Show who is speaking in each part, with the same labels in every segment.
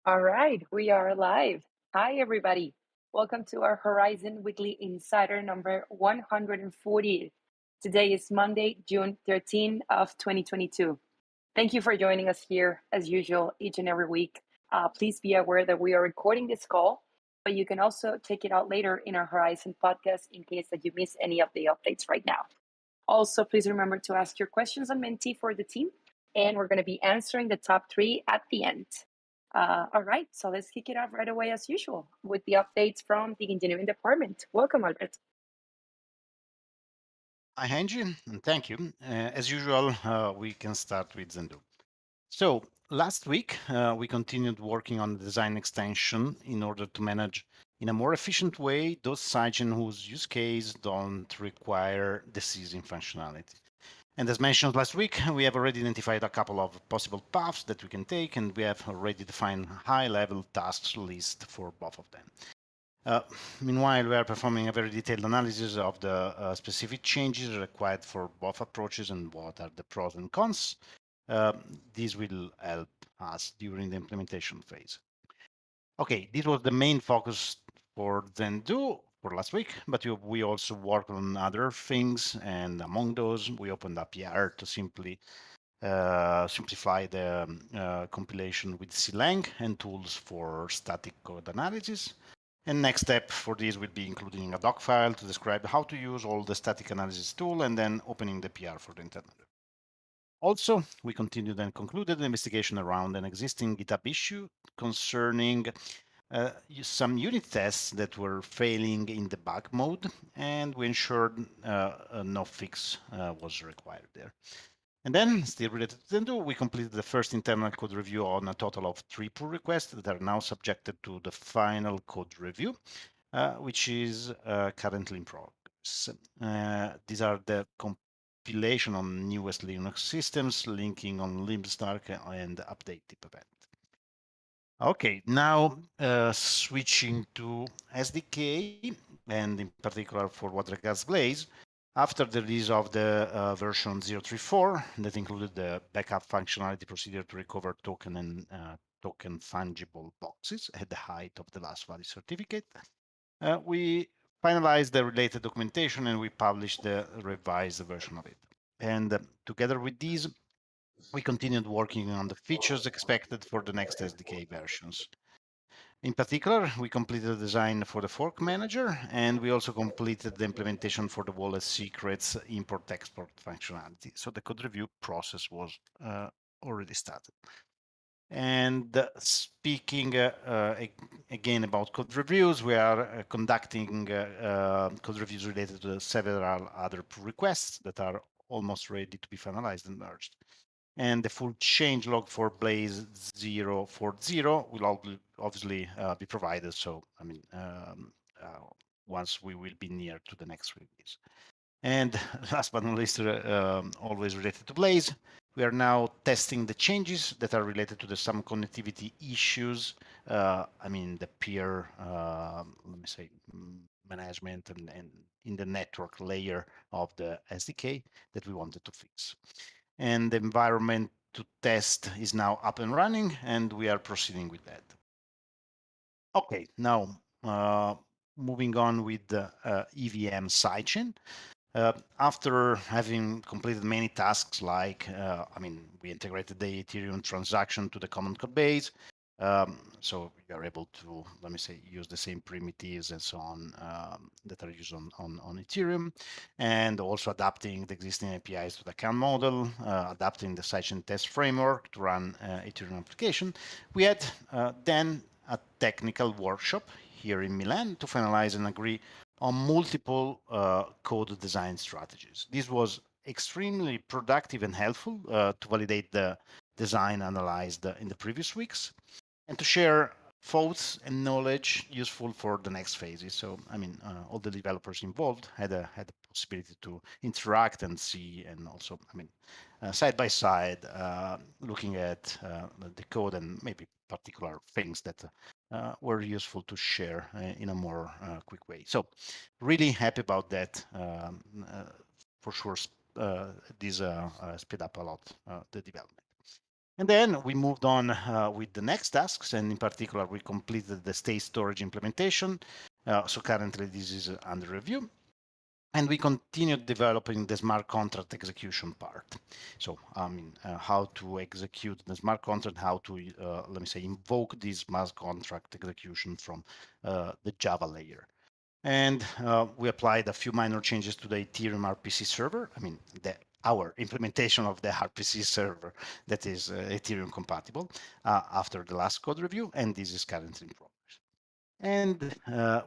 Speaker 1: All right, we are live. Hi, everybody. Welcome to our Horizen Weekly Insider number 140. Today is Monday, June 13 of 2022. Thank you for joining us here, as usual, each and every week. Please be aware that we are recording this call, but you can also check it out later in our Horizen podcast in case that you miss any of the updates right now. Also, please remember to ask your questions on Menti for the team, and we're going to be answering the top three at the end. All right, so let's kick it off right away as usual with the updates from the engineering department. Welcome, Albert.
Speaker 2: Hi, Angie, and thank you. As usual, we can start with Zendo. So last week, we continued working on the design extension in order to manage in a more efficient way those sidechains whose use case don't require the seizing functionality. And as mentioned last week, we have already identified a couple of possible paths that we can take, and we have already defined high-level tasks list for both of them. Uh, Meanwhile, we are performing a very detailed analysis of the specific changes required for both approaches and what are the pros and cons. Uh, this will help us during the implementation phase. Okay, this was the main focus for Zendu for last week, but we also worked on other things, and among those, we opened up PR to simplify the compilation with CLang and tools for static code analysis. And next step for this will be including a doc file to describe how to use all the static analysis tool and then opening the PR for the internal. Also, we continued and concluded the investigation around an existing GitHub issue concerning some unit tests that were failing in debug mode, and we ensured no fix was required there. And then, still related to Zendo, we completed the first internal code review on a total of 3 pull requests that are now subjected to the final code review, which is currently in progress. These are the compilation on newest Linux systems, linking on libsnark and update tip event. Okay, now switching to SDK, and in particular for what regards Blaze, after the release of the version 034 that included the backup functionality procedure to recover token and token fungible boxes at the height of the last valid certificate, we finalized the related documentation and we published the revised version of it. And together with these, we continued working on the features expected for the next SDK versions. In particular, we completed the design for the fork manager, and we also completed the implementation for the wallet secrets import-export functionality. So the code review process was already started. And speaking again about code reviews, we are conducting code reviews related to several other pull requests that are almost ready to be finalized and merged. And the full change log for Blaze 040 will obviously be provided. So, I mean, once we will be near to the next release. And last but not least, always related to Blaze, we are now testing the changes that are related to the some connectivity issues. I mean, the peer, let me say, management and in the network layer of the SDK that we wanted to fix. And the environment to test is now up and running, and we are proceeding with that. Okay, now moving on with the EVM sidechain. After having completed many tasks like, I mean, we integrated the Ethereum transaction to the common code base. So we are able to, let me say, use the same primitives and so on that are used on Ethereum, and also adapting the existing APIs to the account model, adapting the sidechain test framework to run Ethereum application. We had then a technical workshop here in Milan to finalize and agree on multiple code design strategies. This was extremely productive and helpful to validate the design analyzed in the previous weeks and to share thoughts and knowledge useful for the next phases. So, I mean, all the developers involved had the possibility to interact and see, and also, I mean, side by side, looking at the code and maybe particular things that were useful to share in a more quick way. So, really happy about that. For sure, this speed up a lot the development. And then we moved on with the next tasks, and in particular, we completed the state storage implementation. So currently, this is under review. And we continued developing the smart contract execution part. So, how to execute the smart contract, how to, let me say, invoke this smart contract execution from the Java layer. And we applied a few minor changes to the Ethereum RPC server. Our implementation of the RPC server that is Ethereum compatible after the last code review, and this is currently in progress. And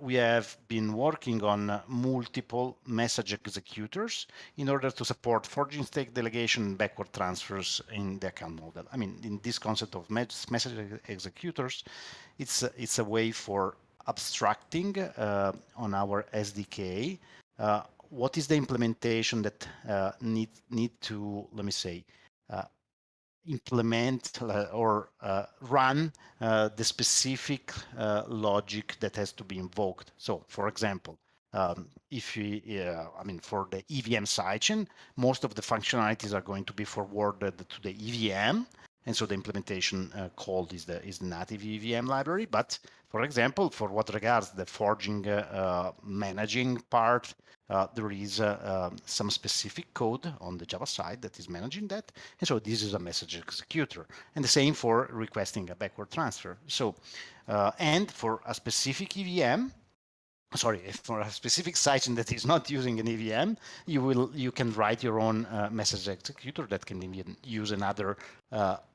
Speaker 2: we have been working on multiple message executors in order to support forging stake delegation and backward transfers in the account model. In this concept of message executors, it's a way for abstracting on our SDK what is the implementation that need to, let me say, implement or run the specific logic that has to be invoked. So, for example, if we, for the EVM sidechain, most of the functionalities are going to be forwarded to the EVM, and so the implementation called is the native EVM library. But for example, for what regards the forging managing part, there is some specific code on the Java side that is managing that. And so this is a message executor. And the same for requesting a backward transfer. So, and for a specific EVM, for a specific sidechain that is not using an EVM, you can write your own message executor that can even use another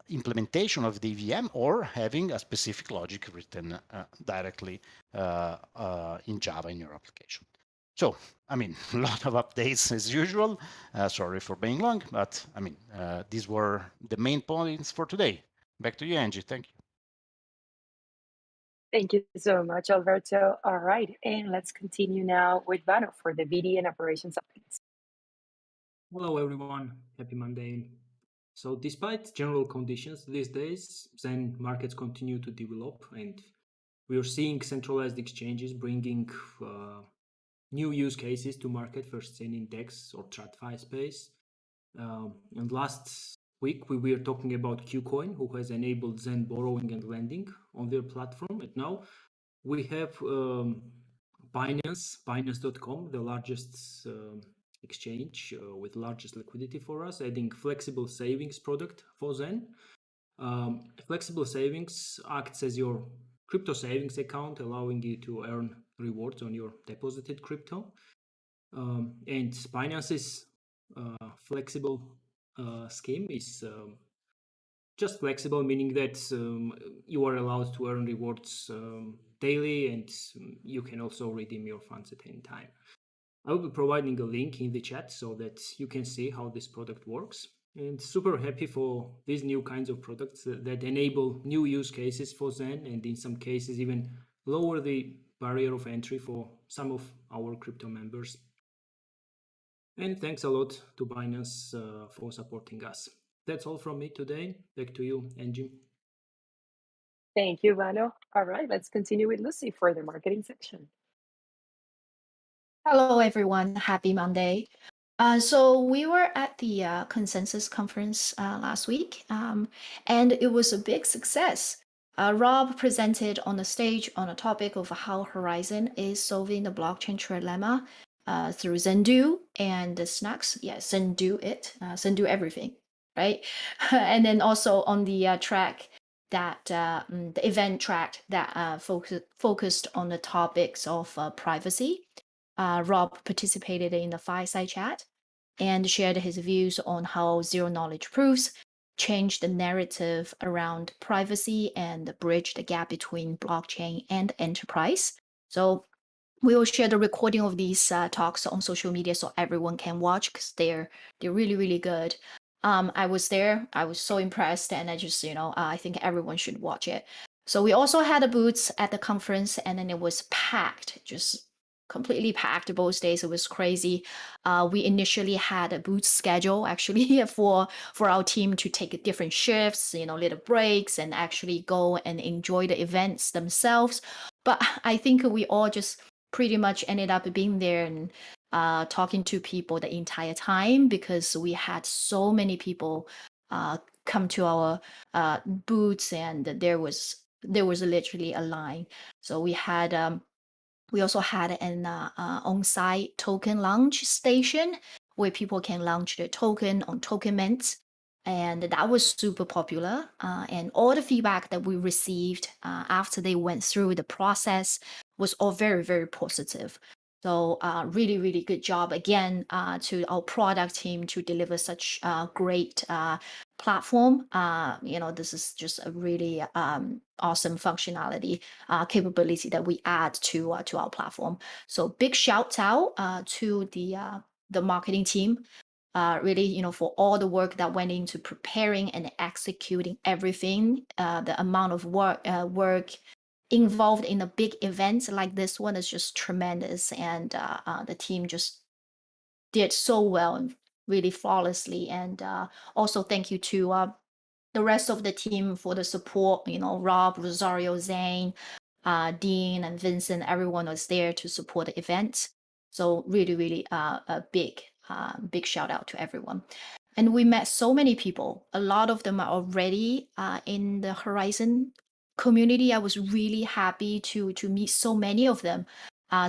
Speaker 2: implementation of the EVM or having a specific logic written directly in Java in your application. So, a lot of updates as usual. Sorry for being long, but these were the main points for today. Back to you, Angie. Thank you.
Speaker 1: Thank you so much, Alberto. All right, and let's continue now with Vano for the VD and operations updates.
Speaker 3: Hello, everyone. Happy Monday. So, despite general conditions these days, Zen markets continue to develop, and we are seeing centralized exchanges bringing new use cases to market for Zen Index or TradFi space. And last week, we were talking about KuCoin, who has enabled Zen borrowing and lending on their platform. And now we have Binance.com, the largest exchange with largest liquidity for us, adding flexible savings product for Zen. Flexible savings acts as your crypto savings account, allowing you to earn rewards on your deposited crypto. And Binance's flexible scheme is just flexible, meaning that you are allowed to earn rewards daily, and you can also redeem your funds at any time. I will be providing a link in the chat so that you can see how this product works. And super happy for these new kinds of products that enable new use cases for Zen, and in some cases even lower the barrier of entry for some of our crypto members. And thanks a lot to Binance for supporting us. That's all from me today. Back to you, Angie.
Speaker 1: Thank you, Vano. All right, let's continue with Lucy for the marketing section.
Speaker 4: Hello, everyone. Happy Monday. So we were at the consensus conference last week, and it was a big success. Rob presented on the stage on a topic of how Horizen is solving the blockchain trilemma through Zendu and the snacks. Yeah, Zendu it, Zendu everything, right? And then also on the track that the event track that focused on the topics of privacy. Rob participated in the fireside chat and shared his views on how zero knowledge proofs change the narrative around privacy and bridge the gap between blockchain and enterprise. So we will share the recording of these talks on social media so everyone can watch because they're really, really good. I was there. I was so impressed, and I just, I think everyone should watch it. So we also had the booths at the conference, and then it was packed, just completely packed both days. It was crazy. We initially had a booth schedule actually for our team to take different shifts, little breaks, and actually go and enjoy the events themselves. But I think we all just pretty much ended up being there and talking to people the entire time because we had so many people come to our booths, and there was literally a line. So we also had an on-site token launch station where people can launch their token on token mints. And that was super popular. And all the feedback that we received after they went through the process was all very, very positive. So really, really good job again to our product team to deliver such great platform. This is just a really awesome functionality capability that we add to our platform. So big shout out to the marketing team. Really, for all the work that went into preparing and executing everything, the amount of work involved in a big event like this one is just tremendous, and the team just did so well and really flawlessly. And also thank you to the rest of the team for the support. Rob, Rosario, Zane, Dean, and Vincent, everyone was there to support the event. So really, really a big shout out to everyone. And we met so many people. A lot of them are already in the Horizen community. I was really happy to meet so many of them.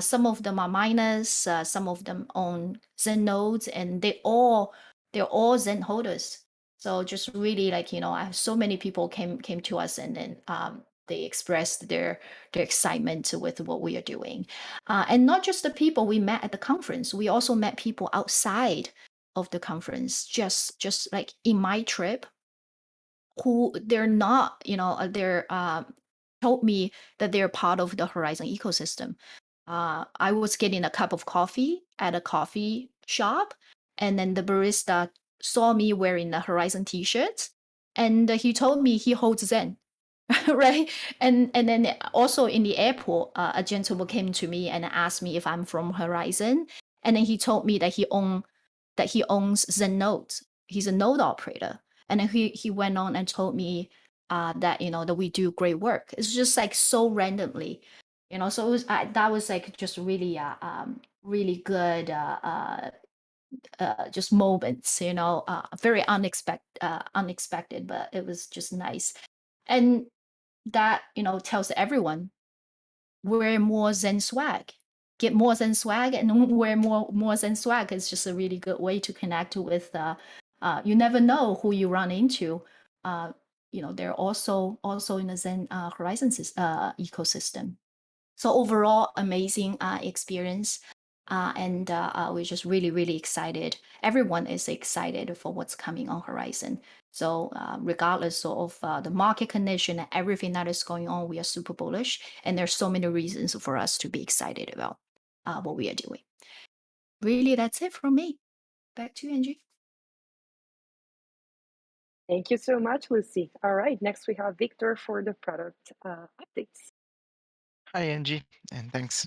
Speaker 4: Some of them are miners, some of them own Zen nodes, and they're all Zen holders. So just really I have so many people came to us, and then they expressed their excitement with what we are doing. And not just the people we met at the conference, we also met people outside of the conference, just like in my trip, who they're not, they're told me that they're part of the Horizen ecosystem. I was getting a cup of coffee at a coffee shop, and then the barista saw me wearing the Horizen t-shirt, and he told me he holds Zen. Right. And then also in the airport, a gentleman came to me and asked me if I'm from Horizen, and then he told me that he owns Zen nodes. He's a node operator, and then he went on and told me that that we do great work. It's just like so randomly, So that was like just really really good just moments, very unexpected, but it was just nice. And that tells everyone, wear more Zen swag, get more Zen swag, and wear more Zen swag. It's just a really good way to connect with you never know who you run into. They're also in the Zen Horizon ecosystem. So overall, amazing experience. And we're just really, really excited. Everyone is excited for what's coming on Horizen. So regardless of the market condition and everything that is going on, we are super bullish. And there's so many reasons for us to be excited about what we are doing. Really, that's it from me. Back to you, Angie.
Speaker 1: Thank you so much, Lucy. All right, next we have Victor for the product updates.
Speaker 5: Hi, Angie, and thanks.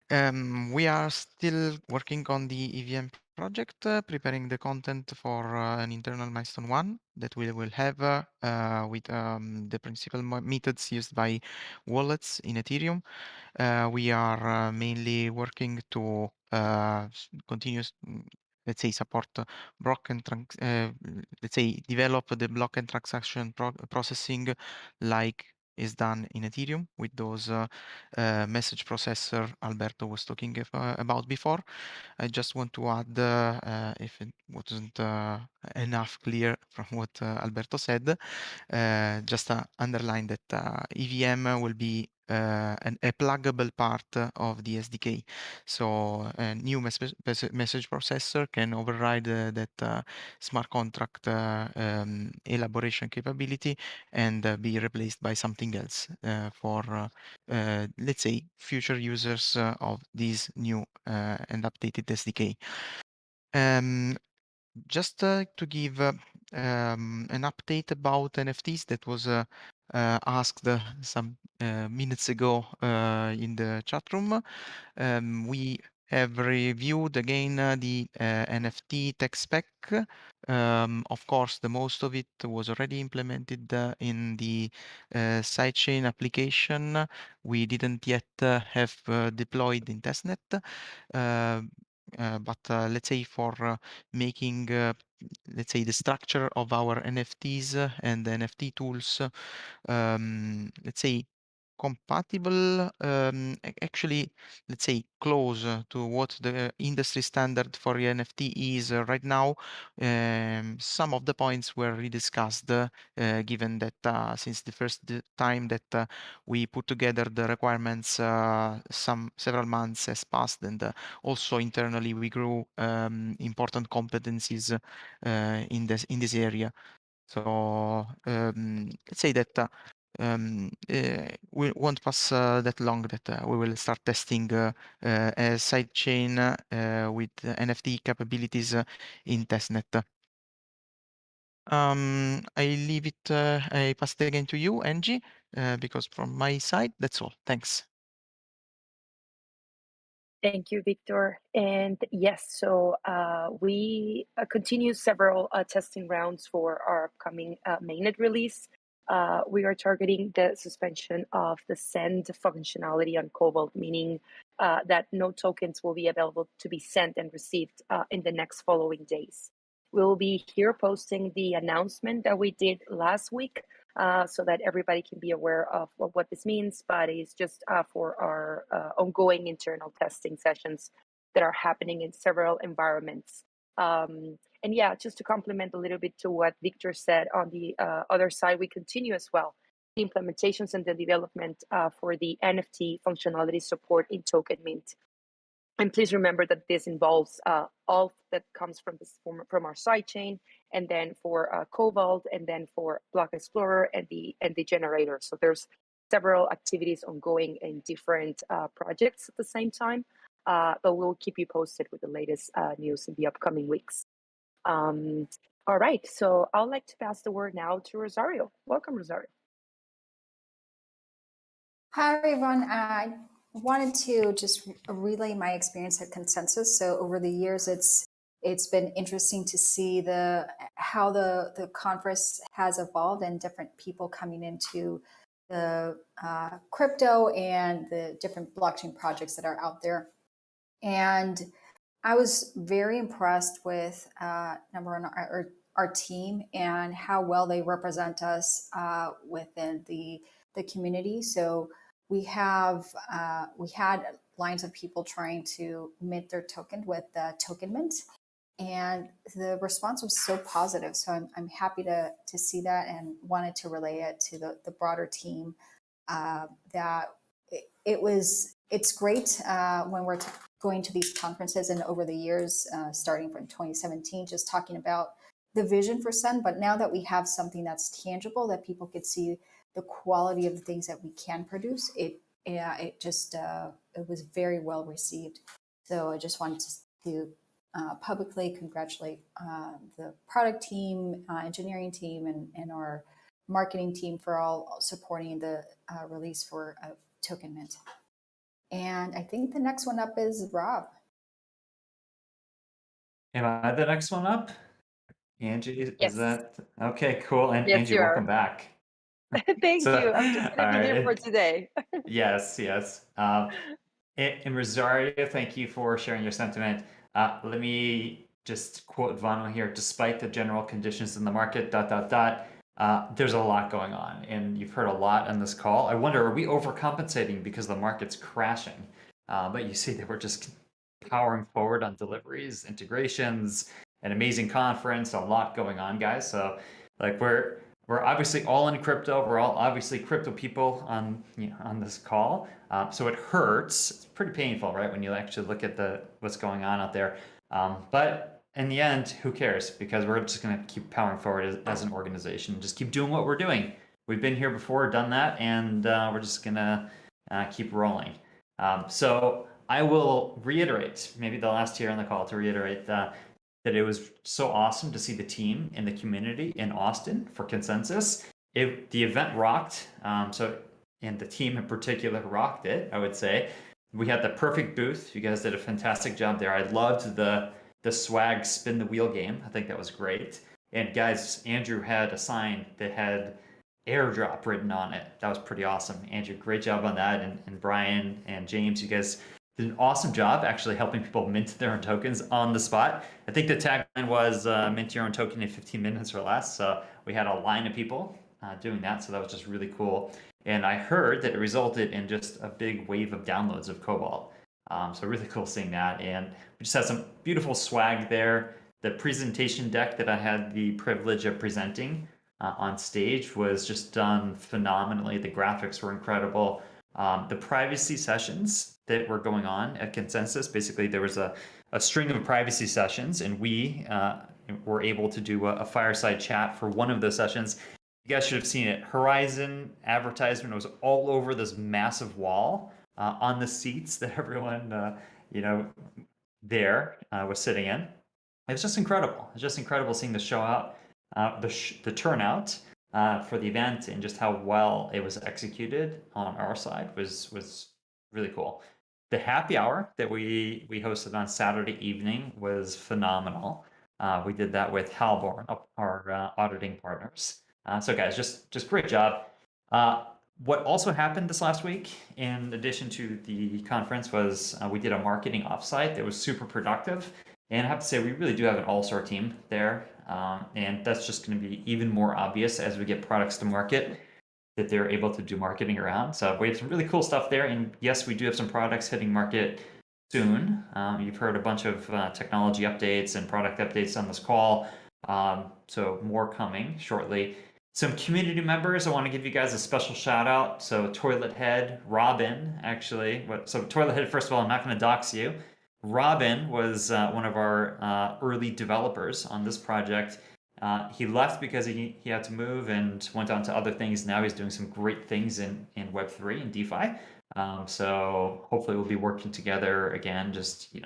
Speaker 5: We are still working on the EVM project, preparing the content for an internal milestone 1 that we will have with the principal methods used by wallets in Ethereum. We are mainly working to continue, let's say, support block and let's say, develop the block and transaction processing like is done in Ethereum with those message processor Alberto was talking about before. I just want to add, if it wasn't enough clear from what Alberto said, just underline that EVM will be a pluggable part of the SDK. So a new message processor can override that smart contract elaboration capability and be replaced by something else for, let's say, future users of this new and updated SDK. Just to give an update about NFTs that was asked some minutes ago in the chat room. We have reviewed again the NFT tech spec. Of course, the most of it was already implemented in the sidechain application. We didn't yet have deployed in testnet. but let's say for making, let's say, the structure of our NFTs and the NFT tools, let's say, compatible, actually, let's say, close to what the industry standard for NFT is right now. Some of the points were rediscussed, given that since the first time that we put together the requirements, several months has passed, and also internally we grew important competencies in this area. So let's say that we won't pass that long that we will start testing a sidechain with NFT capabilities in testnet. I pass it again to you, Angie, because from my side, that's all. Thanks.
Speaker 1: Thank you, Victor. And yes, so we continue several testing rounds for our upcoming mainnet release. We are targeting the suspension of the send functionality on Cobalt, meaning that no tokens will be available to be sent and received in the next following days. We'll be here posting the announcement that we did last week so that everybody can be aware of what this means, but it's just for our ongoing internal testing sessions that are happening in several environments. And yeah, just to complement a little bit to what Victor said, on the other side, we continue as well the implementations and the development for the NFT functionality support in Token Mint. And please remember that this involves all that comes from our sidechain, and then for Cobalt, and then for Block Explorer and the generator. So there's several activities ongoing in different projects at the same time, but we'll keep you posted with the latest news in the upcoming weeks. All right, so I'd like to pass the word now to Rosario. Welcome, Rosario.
Speaker 6: Hi, everyone. I wanted to just relay my experience at Consensus. So over the years, it's been interesting to see how the conference has evolved and different people coming into the crypto and the different blockchain projects that are out there. And I was very impressed with number one, our team and how well they represent us within the community. So we had lines of people trying to mint their token with Token Mint, and the response was so positive. So I'm happy to see that, and wanted to relay it to the broader team that it's great when we're going to these conferences, and over the years, starting from 2017, just talking about the vision for Sun. But now that we have something that's tangible, that people could see the quality of the things that we can produce, it was very well received. So I just wanted to publicly congratulate the product team, engineering team, and our marketing team for all supporting the release for Token Mint. And I think the next one up is Rob.
Speaker 7: Am I the next one up? Angie,
Speaker 1: Yes.
Speaker 7: is that okay? Cool. And
Speaker 1: Yes,
Speaker 7: Angie,
Speaker 1: you are.
Speaker 7: welcome back.
Speaker 1: Thank you. I'm just going to be here for today.
Speaker 7: Yes. And Rosario, thank you for sharing your sentiment. Let me just quote Vano here. Despite the general conditions in the market, there's a lot going on, and you've heard a lot on this call. I wonder, are we overcompensating because the market's crashing? But you see that we're just powering forward on deliveries, integrations, an amazing conference, a lot going on, guys. So like we're obviously all in crypto. We're all obviously crypto people on this call. So it hurts. It's pretty painful, right, when you actually look at what's going on out there. But in the end, who cares? Because we're just going to keep powering forward as an organization. Just keep doing what we're doing. We've been here before, done that, and we're just going to keep rolling. So I will reiterate, maybe the last here on the call, to reiterate that it was so awesome to see the team and the community in Austin for Consensus. The event rocked. And the team in particular rocked it, I would say. We had the perfect booth. You guys did a fantastic job there. I loved the swag spin the wheel game. I think that was great. And guys, Andrew had a sign that had airdrop written on it. That was pretty awesome. Andrew, great job on that. And Brian and James, you guys did an awesome job actually helping people mint their own tokens on the spot. I think the tagline was mint your own token in 15 minutes or less. So we had a line of people doing that. So that was just really cool. And I heard that it resulted in just a big wave of downloads of Cobalt. So really cool seeing that. And we just had some beautiful swag there. The presentation deck that I had the privilege of presenting on stage was just done phenomenally. The graphics were incredible. The privacy sessions that were going on at Consensus, basically there was a string of privacy sessions, and we were able to do a fireside chat for one of those sessions. You guys should have seen it. Horizen advertisement was all over this massive wall on the seats that everyone, there was sitting in. It was just incredible. It was just incredible seeing the show out, the turnout for the event, and just how well it was executed on our side was really cool. The happy hour that we hosted on Saturday evening was phenomenal. We did that with Halborn, our auditing partners. So guys, just great job. What also happened this last week, in addition to the conference, was we did a marketing offsite that was super productive. And I have to say, we really do have an all-star team there. And that's just going to be even more obvious as we get products to market that they're able to do marketing around. So we have some really cool stuff there. And yes, we do have some products hitting market soon. You've heard a bunch of technology updates and product updates on this call. So more coming shortly. Some community members, I want to give you guys a special shout out. So Toilet Head, Robin, actually. So Toilet Head, first of all, I'm not going to dox you. Robin was one of our early developers on this project. He left because he had to move and went on to other things. Now he's doing some great things in Web3 and DeFi. So hopefully we'll be working together again. Just,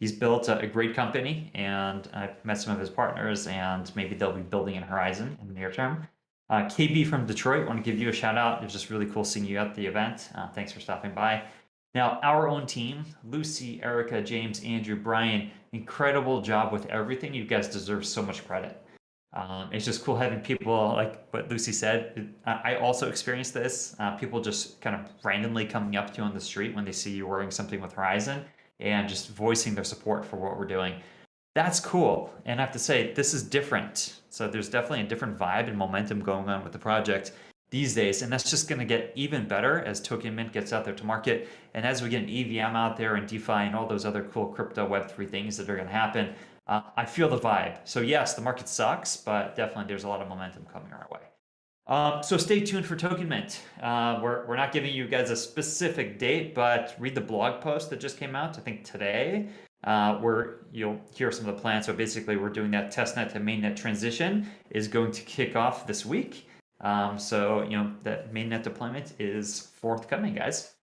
Speaker 7: he's built a great company, and I've met some of his partners, and maybe they'll be building in Horizen in the near term. KB from Detroit, want to give you a shout out. It was just really cool seeing you at the event. Thanks for stopping by. Now, our own team, Lucy, Erica, James, Andrew, Brian, incredible job with everything. You guys deserve so much credit. It's just cool having people, like what Lucy said. I also experienced this. People just kind of randomly coming up to you on the street when they see you wearing something with Horizen and just voicing their support for what we're doing. That's cool. And I have to say, this is different. So there's definitely a different vibe and momentum going on with the project these days, and that's just going to get even better as Token Mint gets out there to market, and as we get an EVM out there and DeFi and all those other cool crypto Web3 things that are going to happen. I feel the vibe. So yes, the market sucks, but definitely there's a lot of momentum coming our way. So stay tuned for Token Mint. We're not giving you guys a specific date, but read the blog post that just came out, I think today, where you'll hear some of the plans. So basically we're doing that testnet to mainnet transition is going to kick off this week. So, that mainnet deployment is forthcoming, guys.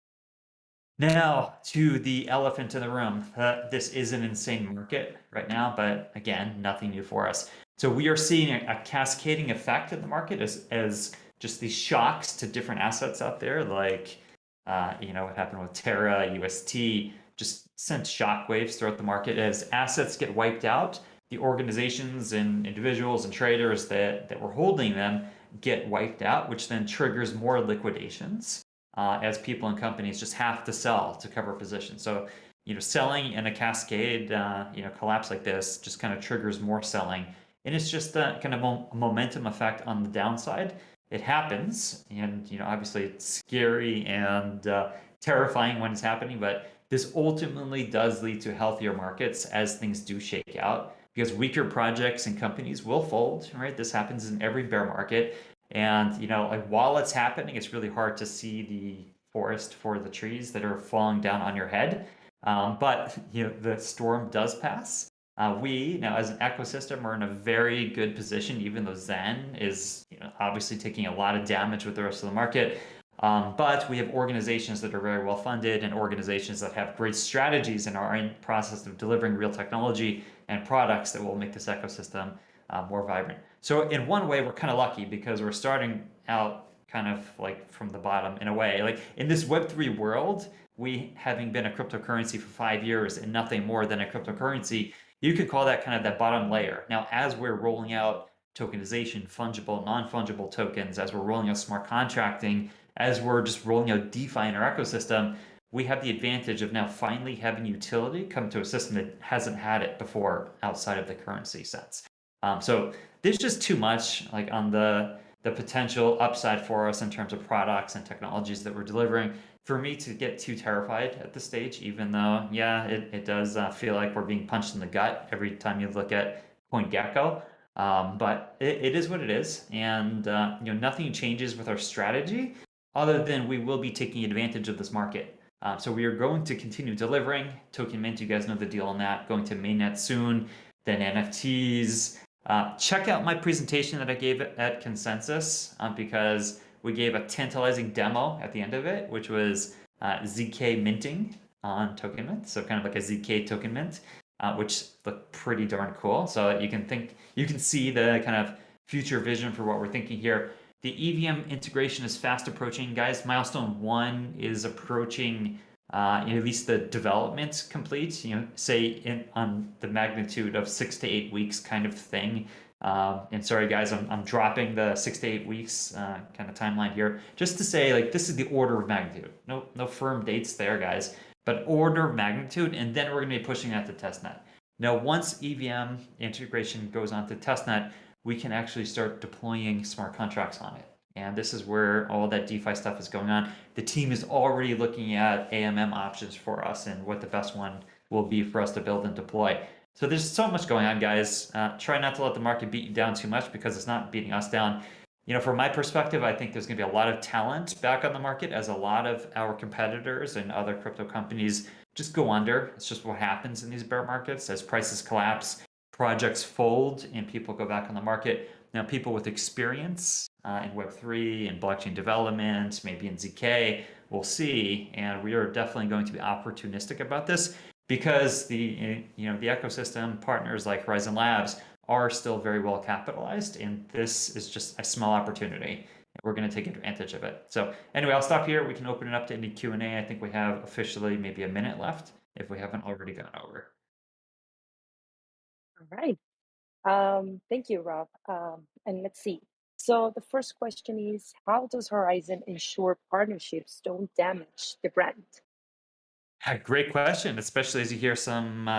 Speaker 7: Now, to the elephant in the room. This is an insane market right now, but again, nothing new for us. So we are seeing a cascading effect in the market as just these shocks to different assets out there, like, what happened with Terra, UST, just sent shockwaves throughout the market. As assets get wiped out, the organizations and individuals and traders that were holding them get wiped out, which then triggers more liquidations as people and companies just have to sell to cover positions. So, selling in a cascade, collapse like this just kind of triggers more selling. And it's just a kind of a momentum effect on the downside. It happens, and, obviously it's scary and terrifying when it's happening, but this ultimately does lead to healthier markets as things do shake out, because weaker projects and companies will fold, right? This happens in every bear market. And, while it's happening, it's really hard to see the forest for the trees that are falling down on your head. But, the storm does pass. We, now as an ecosystem, are in a very good position, even though Zen is, obviously taking a lot of damage with the rest of the market. But we have organizations that are very well funded and organizations that have great strategies and are in the process of delivering real technology and products that will make this ecosystem more vibrant. So in one way, we're kind of lucky because we're starting out kind of like from the bottom in a way. Like in this Web3 world, we having been a cryptocurrency for 5 years and nothing more than a cryptocurrency, you could call that kind of that bottom layer. Now, as we're rolling out tokenization, fungible, non-fungible tokens, as we're rolling out smart contracting, as we're just rolling out DeFi in our ecosystem, we have the advantage of now finally having utility come to a system that hasn't had it before outside of the currency sense. So there's just too much like on the potential upside for us in terms of products and technologies that we're delivering for me to get too terrified at this stage, even though, yeah, it does feel like we're being punched in the gut every time you look at CoinGecko. But it is what it is. And nothing changes with our strategy other than we will be taking advantage of this market. So we are going to continue delivering. Token Mint, you guys know the deal on that. Going to mainnet soon, then NFTs. Check out my presentation that I gave at Consensus because we gave a tantalizing demo at the end of it, which was ZK minting on Token Mint. So kind of like a ZK Token Mint, which looked pretty darn cool. So you can see the kind of future vision for what we're thinking here. The EVM integration is fast approaching, guys. Milestone 1 is approaching at least the development complete, say on the magnitude of 6 to 8 weeks kind of thing. And sorry, guys, I'm dropping the 6 to 8 weeks kind of timeline here, just to say like this is the order of magnitude. No firm dates there, guys, but order of magnitude, and then we're going to be pushing that to testnet. Now, once EVM integration goes on to testnet, we can actually start deploying smart contracts on it. And this is where all that DeFi stuff is going on. The team is already looking at AMM options for us and what the best one will be for us to build and deploy. So there's so much going on, guys. Try not to let the market beat you down too much because it's not beating us down. From my perspective, I think there's going to be a lot of talent back on the market as a lot of our competitors and other crypto companies just go under. It's just what happens in these bear markets as prices collapse, projects fold, and people go back on the market. Now, people with experience in Web3 and blockchain development, maybe in ZK, we'll see. And we are definitely going to be opportunistic about this because the ecosystem partners like Horizen Labs are still very well capitalized, and this is just a small opportunity. We're going to take advantage of it. So anyway, I'll stop here. We can open it up to any Q&A. I think we have officially maybe a minute left if we haven't already gone over.
Speaker 1: All right. Thank you, Rob. And let's see. So the first question is, how does Horizen ensure partnerships don't damage the brand?
Speaker 7: Great question, especially as you hear some,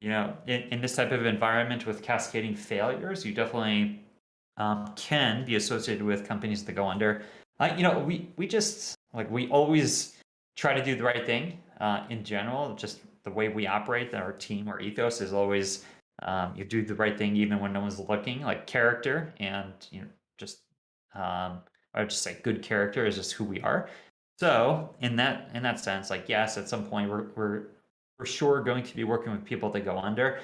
Speaker 7: in this type of environment with cascading failures, you definitely can be associated with companies that go under. We just, we always try to do the right thing in general. Just the way we operate, our team, our ethos is always you do the right thing even when no one's looking, like character and, I would just say good character is just who we are. So in that sense, yes, at some point we're for sure going to be working with people that go under.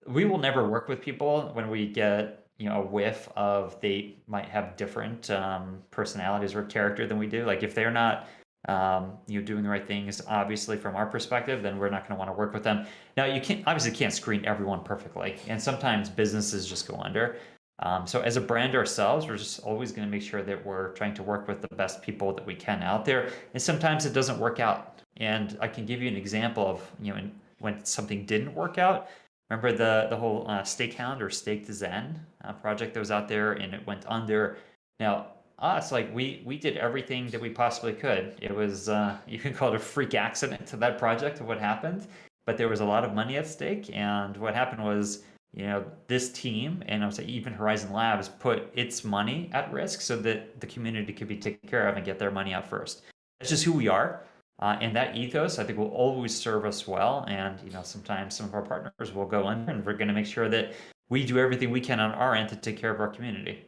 Speaker 7: We will never work with people when we get a whiff of they might have different personalities or character than we do. Like if they're not doing the right things, obviously from our perspective, then we're not going to want to work with them. Now you can't screen everyone perfectly, and sometimes businesses just go under. So as a brand ourselves, we're just always going to make sure that we're trying to work with the best people that we can out there. And sometimes it doesn't work out. And I can give you an example of when something didn't work out. Remember the whole Stakehound or Stake to Zen project that was out there, and it went under. Now us, we did everything that we possibly could. It was you can call it a freak accident to that project of what happened, but there was a lot of money at stake. And what happened was, this team, and I would say even Horizen Labs, put its money at risk so that the community could be taken care of and get their money out first. That's just who we are. And that ethos, I think, will always serve us well. And, sometimes some of our partners will go under, and we're going to make sure that we do everything we can on our end to take care of our community.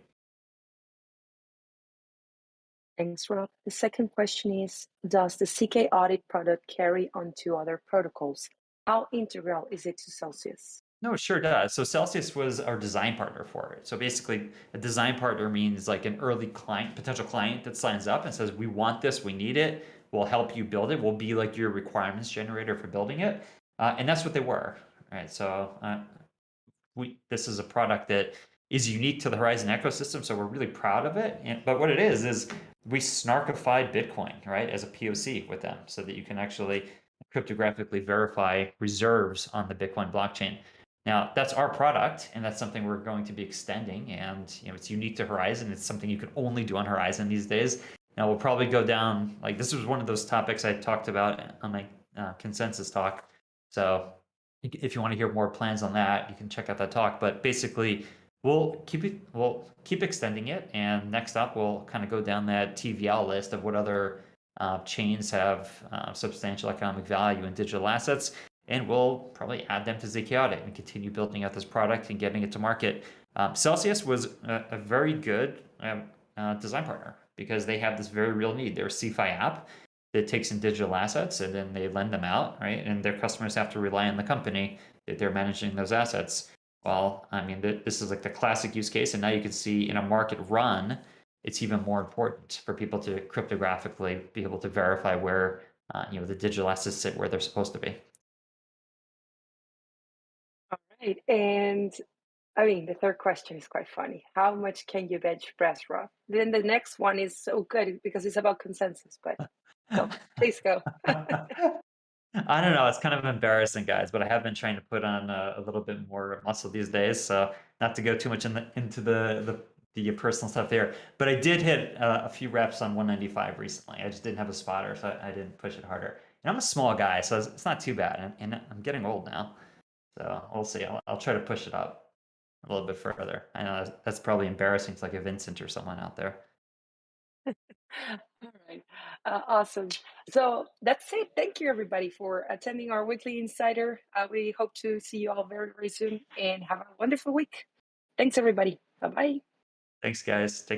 Speaker 1: Thanks, Rob. The second question is, does the CK audit product carry onto other protocols? How integral is it to Celsius?
Speaker 7: No, it sure does. So Celsius was our design partner for it. So basically, a design partner means like an early client, potential client that signs up and says, we want this, we need it, we'll help you build it, we'll be like your requirements generator for building it. And that's what they were, right? So this is a product that is unique to the Horizen ecosystem, so we're really proud of it. But what it is we snarkified Bitcoin, right, as a POC with them so that you can actually cryptographically verify reserves on the Bitcoin blockchain. Now, that's our product, and that's something we're going to be extending, and it's unique to Horizen. It's something you can only do on Horizen these days. Now we'll probably go down, like this was one of those topics I talked about on my consensus talk. So if you want to hear more plans on that, you can check out that talk. But basically, we'll keep extending it, and next up we'll kind of go down that TVL list of what other chains have substantial economic value in digital assets, and we'll probably add them to zk and continue building out this product and getting it to market. Celsius was a very good design partner because they have this very real need. They're a CeFi app that takes in digital assets and then they lend them out, right? And their customers have to rely on the company that they're managing those assets. Well, I mean, this is like the classic use case. And now you can see in a market run, it's even more important for people to cryptographically be able to verify where the digital assets sit where they're supposed to be.
Speaker 1: All right. And I mean, the third question is quite funny. How much can you bench press, Rob? Then the next one is so good because it's about consensus, but go, please go.
Speaker 7: I don't know. It's kind of embarrassing, guys, but I have been trying to put on a little bit more muscle these days. So not to go too much into the personal stuff there, but I did hit a few reps on 195 recently. I just didn't have a spotter, so I didn't push it harder. And I'm a small guy, so it's not too bad. And I'm getting old now, so we'll see. I'll try to push it up a little bit further. I know that's probably embarrassing to like a Vincent or someone out there.
Speaker 1: All right. Awesome. So that's it. Thank you, everybody, for attending our weekly Insider. We hope to see you all very, very soon and have a wonderful week. Thanks, everybody. Bye-bye.
Speaker 7: Thanks, guys. Take